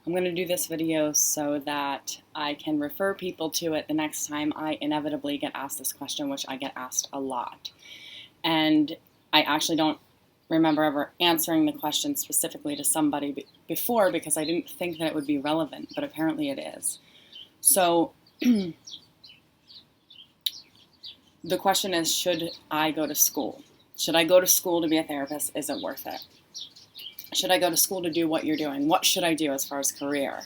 I'm going to do this video so that I can refer people to it the next time I inevitably get asked this question, which I get asked a lot. And I actually don't remember ever answering the question specifically to somebody before because I didn't think that it would be relevant, but apparently it is. So the question is, should I go to school? Should I go to school to be a therapist? Is it worth it? Should I go to school to do what you're doing? What should I do as far as career?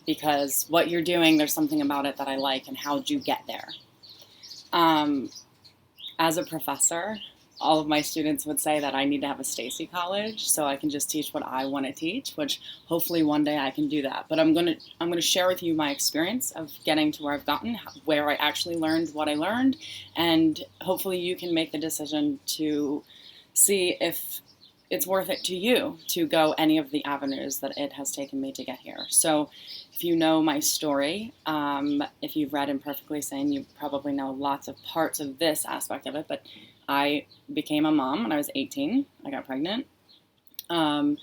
Because what you're doing, there's something about it that I like, and how'd you get there? As a professor, all of my students would say that I need to have a Stacy College so I can just teach what I want to teach, which hopefully one day I can do that. But I'm gonna share with you my experience of getting to where I've gotten, where I actually learned what I learned, and hopefully you can make the decision to see if it's worth it to you to go any of the avenues that it has taken me to get here. So if you know my story, if you've read Imperfectly Sane, you probably know lots of parts of this aspect of it, but I became a mom when I was 18. I got pregnant. And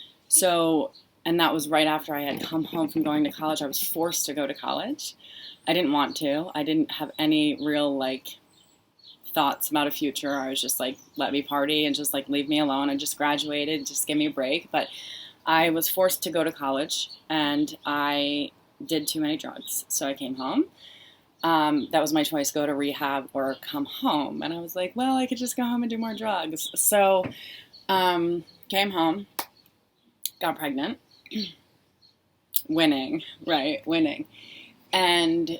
that was right after I had come home from going to college. I was forced to go to college. I didn't want to. I didn't have any real, thoughts about a future. I was just like, let me party and just leave me alone. I just graduated, just give me a break. But I was forced to go to college and I did too many drugs. So I came home. That was my choice, go to rehab or come home. And I was like, well, I could just go home and do more drugs. So came home, got pregnant, winning. And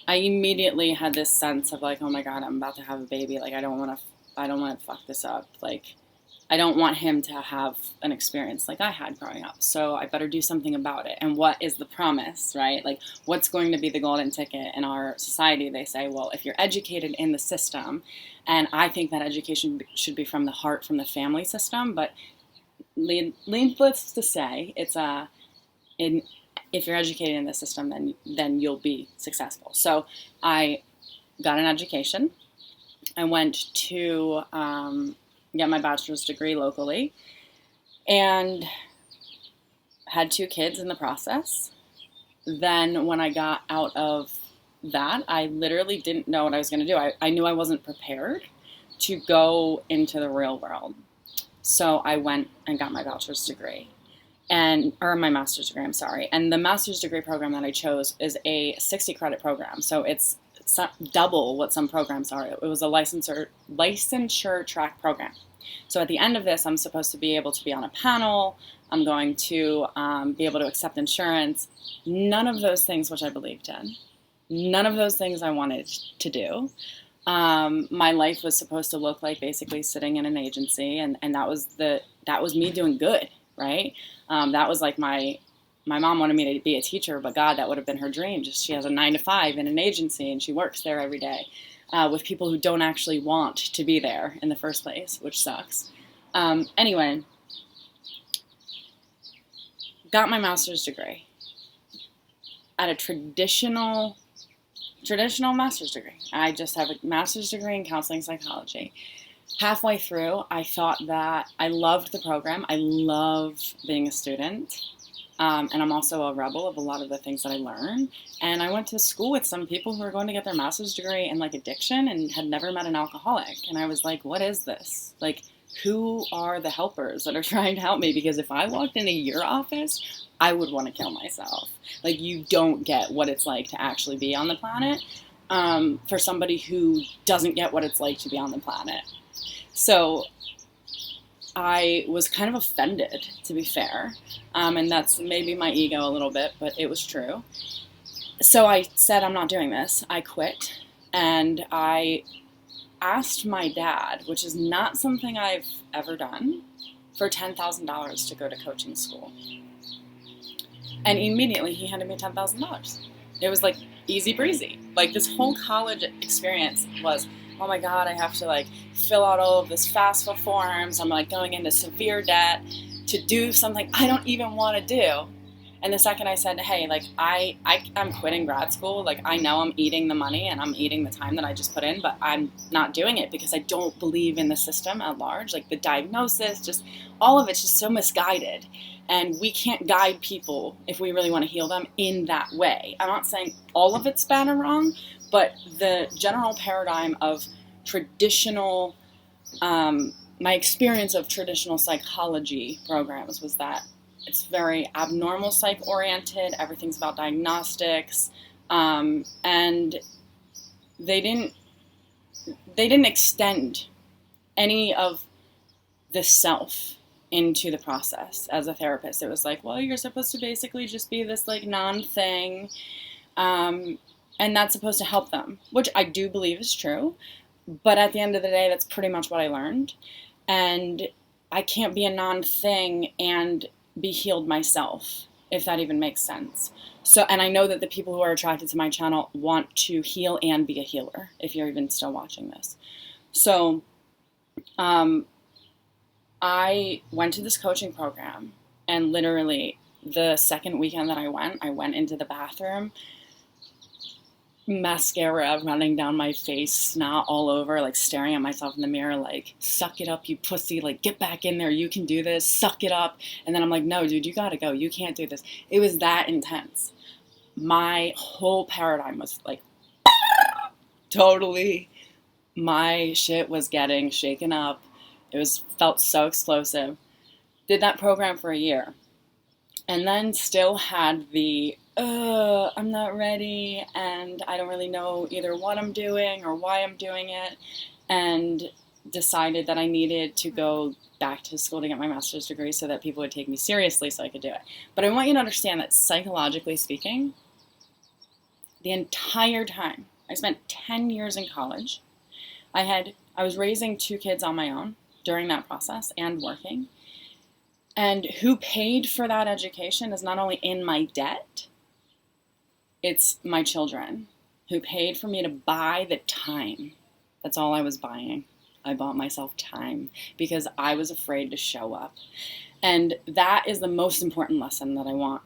I immediately had this sense of oh my God, I'm about to have a baby. I don't want to fuck this up. I don't want him to have an experience like I had growing up. So I better do something about it. And what is the promise, right? What's going to be the golden ticket in our society? They say, well, if you're educated in the system, and I think that education should be from the heart, from the family system, but needless to say, if you're educated in the system, then you'll be successful. So I got an education. I went to get my bachelor's degree locally and had 2 kids in the process. Then when I got out of that, I literally didn't know what I was going to do. I knew I wasn't prepared to go into the real world. So I went and got my bachelor's degree. Or my master's degree, I'm sorry. And the master's degree program that I chose is a 60 credit program. So it's double what some programs are. It was a licensure track program. So at the end of this, I'm supposed to be able to be on a panel. I'm going to be able to accept insurance. None of those things which I believed in. None of those things I wanted to do. My life was supposed to look like basically sitting in an agency, and that was me doing good, right? That was my mom wanted me to be a teacher, but God, that would have been her dream. Just she has a 9-to-5 in an agency and she works there every day with people who don't actually want to be there in the first place, which sucks. Anyway, got my master's degree at a traditional master's degree. I just have a master's degree in counseling psychology. Halfway through, I thought that I loved the program. I love being a student. And I'm also a rebel of a lot of the things that I learn. And I went to school with some people who were going to get their master's degree in addiction and had never met an alcoholic. And I was like, what is this? Who are the helpers that are trying to help me? Because if I walked into your office, I would want to kill myself. You don't get what it's like to actually be on the planet for somebody who doesn't get what it's like to be on the planet. So I was kind of offended, to be fair, and that's maybe my ego a little bit, but it was true. So I said, I'm not doing this. I quit, and I asked my dad, which is not something I've ever done, for $10,000 to go to coaching school. And immediately he handed me $10,000. It was easy breezy. This whole college experience was, oh my God, I have to fill out all of this FAFSA forms. I'm going into severe debt to do something I don't even want to do. And the second I said, hey, like, I'm quitting grad school, like, I know I'm eating the money and I'm eating the time that I just put in, but I'm not doing it because I don't believe in the system at large. Like, the diagnosis, just all of it's just so misguided. And we can't guide people, if we really want to heal them, in that way. I'm not saying all of it's bad or wrong, but the general paradigm of traditional, my experience of traditional psychology programs was that it's very abnormal psych oriented. Everything's about diagnostics, and they didn't extend any of the self into the process as a therapist. It was like, well, you're supposed to basically just be this like non-thing, and that's supposed to help them, which I do believe is true. But at the end of the day, that's pretty much what I learned, and I can't be a non-thing and be healed myself, if that even makes sense. So, and I know that the people who are attracted to my channel want to heal and be a healer, if you're even still watching this. So, I went to this coaching program, and literally the second weekend that I went into the bathroom, mascara running down my face, snot all over, like staring at myself in the mirror, like, suck it up, you pussy, like, get back in there, you can do this, suck it up. And then I'm like, no, dude, you gotta go, you can't do this. It was that intense. My whole paradigm was like, totally, my shit was getting shaken up. It felt so explosive. Did that program for a year. And then still had the, I'm not ready, and I don't really know either what I'm doing or why I'm doing it, and decided that I needed to go back to school to get my master's degree so that people would take me seriously so I could do it. But I want you to understand that psychologically speaking, the entire time, I spent 10 years in college. I was raising 2 kids on my own during that process and working. And who paid for that education is not only in my debt, it's my children who paid for me to buy the time. That's all I was buying. I bought myself time because I was afraid to show up. And that is the most important lesson that I want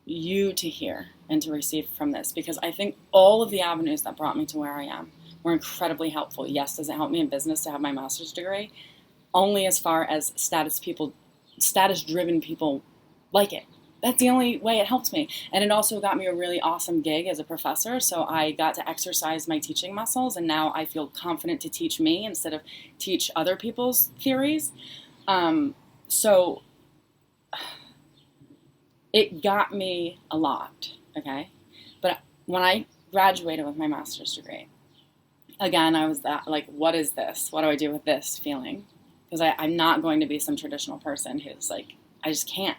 you to hear and to receive from this, because I think all of the avenues that brought me to where I am were incredibly helpful. Yes, does it help me in business to have my master's degree? Only as far as status-driven people like it. That's the only way it helps me. And it also got me a really awesome gig as a professor, so I got to exercise my teaching muscles, and now I feel confident to teach me instead of teach other people's theories. So it got me a lot, okay? But when I graduated with my master's degree, again, I was that, like, what is this? What do I do with this feeling? Because I'm not going to be some traditional person who's like, I just can't.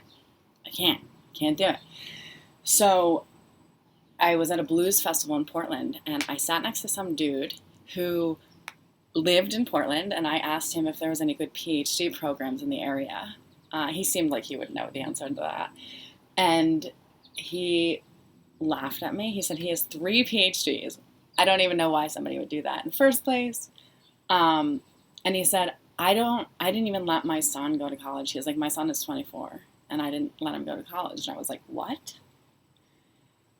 I can't do it. So I was at a blues festival in Portland, and I sat next to some dude who lived in Portland, and I asked him if there was any good PhD programs in the area. He seemed like he would know the answer to that. And he laughed at me. He said he has 3 PhDs. I don't even know why somebody would do that in the first place. And he said, I didn't even let my son go to college. He was like, my son is 24, and I didn't let him go to college. And I was like, what?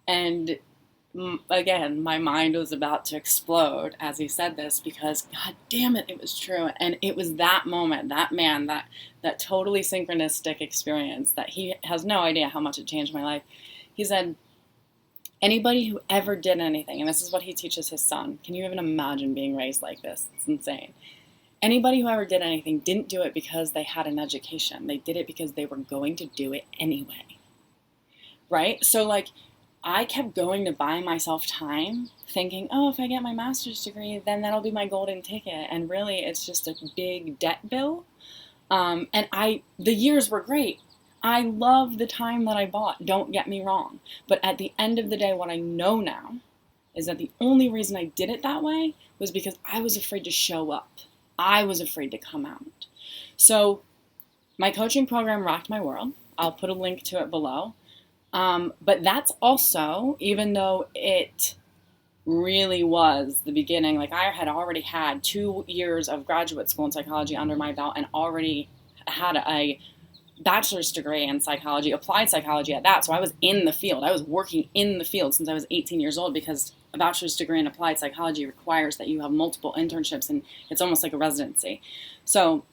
And again, my mind was about to explode as he said this, because God damn it, it was true. And it was that moment, that man, that totally synchronistic experience that he has no idea how much it changed my life. He said, anybody who ever did anything, and this is what he teaches his son. Can you even imagine being raised like this? It's insane. Anybody who ever did anything didn't do it because they had an education. They did it because they were going to do it anyway. Right? So, like, I kept going to buy myself time, thinking, oh, if I get my master's degree, then that'll be my golden ticket. And really, it's just a big debt bill. And the years were great. I love the time that I bought, don't get me wrong. But at the end of the day, what I know now is that the only reason I did it that way was because I was afraid to show up. I was afraid to come out. So my coaching program rocked my world. I'll put a link to it below. But that's also, even though it really was the beginning, like I had already had 2 years of graduate school in psychology under my belt and already had a bachelor's degree in psychology, applied psychology at that. So I was in the field. I was working in the field since I was 18 years old, because a bachelor's degree in applied psychology requires that you have multiple internships, and it's almost like a residency. So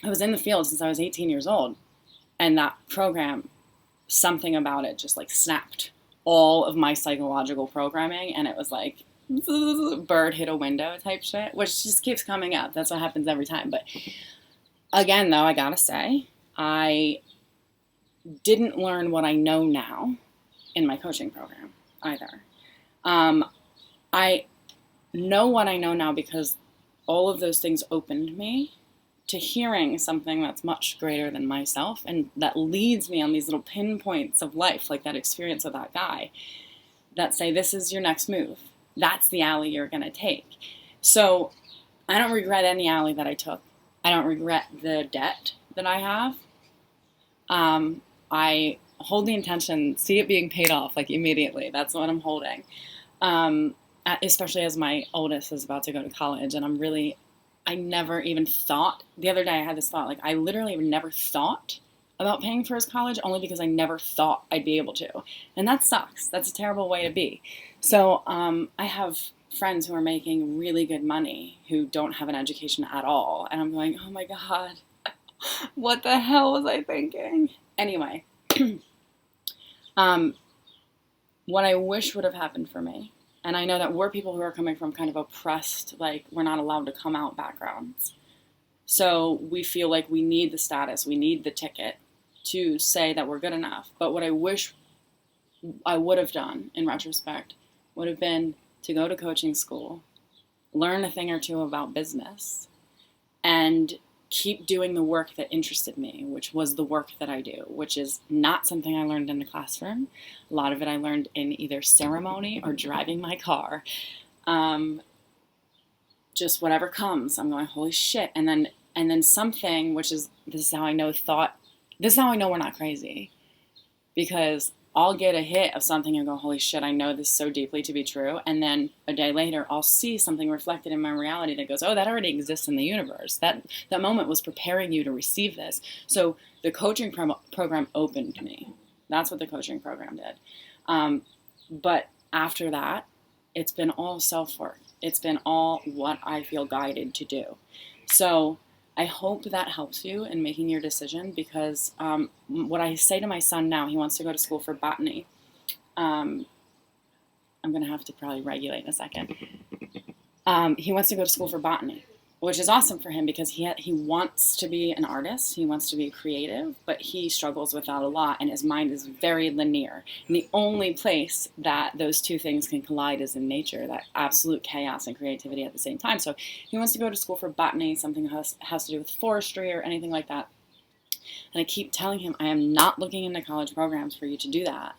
I was in the field since I was 18 years old, and that program, something about it just like snapped all of my psychological programming, and it was like bird hit a window type shit, which just keeps coming up. That's what happens every time. But again, though, I gotta say, I didn't learn what I know now in my coaching program either. I know what I know now because all of those things opened me to hearing something that's much greater than myself, and that leads me on these little pinpoints of life, like that experience with that guy, that say, this is your next move. That's the alley you're going to take. So I don't regret any alley that I took. I don't regret the debt that I have. I hold the intention, see it being paid off like immediately. That's what I'm holding. Especially as my oldest is about to go to college, and I never even thought, the other day I had this thought, like I literally never thought about paying for his college, only because I never thought I'd be able to. And that sucks. That's a terrible way to be. So I have friends who are making really good money who don't have an education at all. And I'm going, oh my God, what the hell was I thinking? Anyway, what I wish would have happened for me, and I know that we're people who are coming from kind of oppressed, like we're not allowed to come out backgrounds. So we feel like we need the status, we need the ticket to say that we're good enough. But what I wish I would have done in retrospect would have been to go to coaching school, learn a thing or two about business, and keep doing the work that interested me, which was the work that I do, which is not something I learned in the classroom. A lot of it I learned in either ceremony or driving my car. Just whatever comes, I'm going, holy shit. And then something, which is, this is how I know we're not crazy. Because I'll get a hit of something and go, holy shit, I know this so deeply to be true. And then a day later, I'll see something reflected in my reality that goes, oh, that already exists in the universe. That moment was preparing you to receive this. So the coaching program opened me. That's what the coaching program did. But after that, it's been all self-work. It's been all what I feel guided to do. So I hope that helps you in making your decision, because what I say to my son now, he wants to go to school for botany. I'm going to have to probably regulate in a second. He wants to go to school for botany, which is awesome for him because he wants to be an artist. He wants to be creative, but he struggles with that a lot, and his mind is very linear. And the only place that those two things can collide is in nature, that absolute chaos and creativity at the same time. So he wants to go to school for botany, something that has to do with forestry or anything like that. And I keep telling him, I am not looking into college programs for you to do that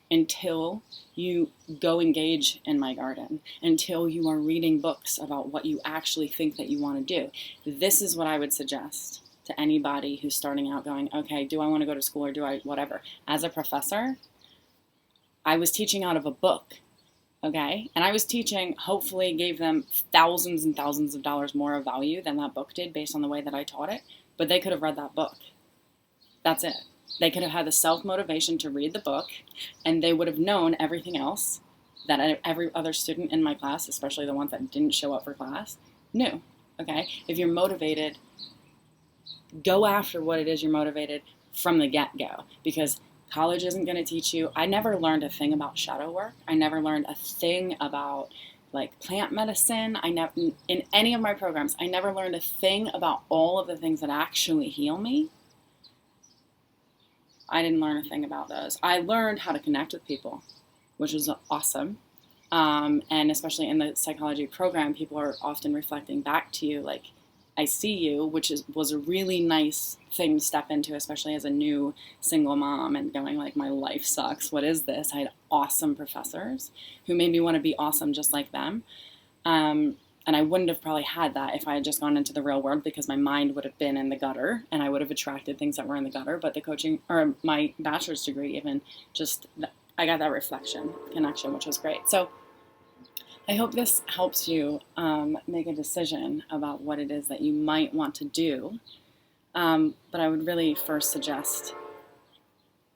until you go engage in my garden, until you are reading books about what you actually think that you want to do. This is what I would suggest to anybody who's starting out going, okay, do I want to go to school or do I whatever? As a professor, I was teaching out of a book, okay? And I was teaching, hopefully gave them thousands and thousands of dollars more of value than that book did based on the way that I taught it, but they could have read that book. That's it. They could have had the self-motivation to read the book, and they would have known everything else that every other student in my class, especially the ones that didn't show up for class, knew, okay? If you're motivated, go after what it is you're motivated from the get-go, because college isn't going to teach you. I never learned a thing about shadow work. I never learned a thing about like plant medicine. In any of my programs, I never learned a thing about all of the things that actually heal me. I didn't learn a thing about those. I learned how to connect with people, which was awesome. And especially in the psychology program, people are often reflecting back to you, like, I see you, which was a really nice thing to step into, especially as a new single mom and going like, my life sucks. What is this? I had awesome professors who made me want to be awesome just like them. And I wouldn't have probably had that if I had just gone into the real world, because my mind would have been in the gutter and I would have attracted things that were in the gutter. But the coaching, or my bachelor's degree even, I got that connection, which was great. So I hope this helps you make a decision about what it is that you might want to do But I would really first suggest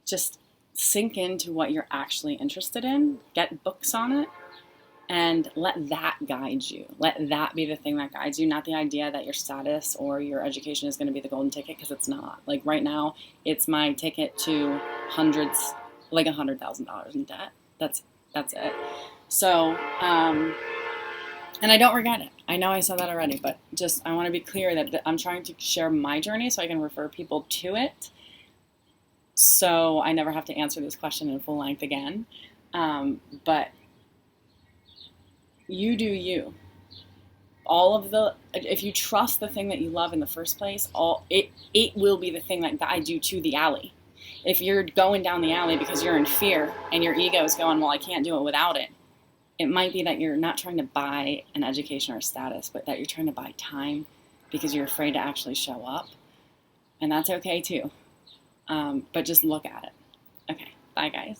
just sink into what you're actually interested in, get books on it, and let that guide you. Let that be the thing that guides you, not the idea that your status or your education is going to be the golden ticket, because it's not. Like right now, it's my ticket to hundreds, like $100,000 in debt. That's it. So, and I don't regret it. I know I said that already, but just I want to be clear that I'm trying to share my journey so I can refer people to it, so I never have to answer this question in full length again. But you do you. If you trust the thing that you love in the first place, it will be the thing that guides you to the alley. If you're going down the alley because you're in fear and your ego is going, well, I can't do it without it, it might be that you're not trying to buy an education or a status, but that you're trying to buy time because you're afraid to actually show up. And that's okay too. But just look at it. Okay, bye guys.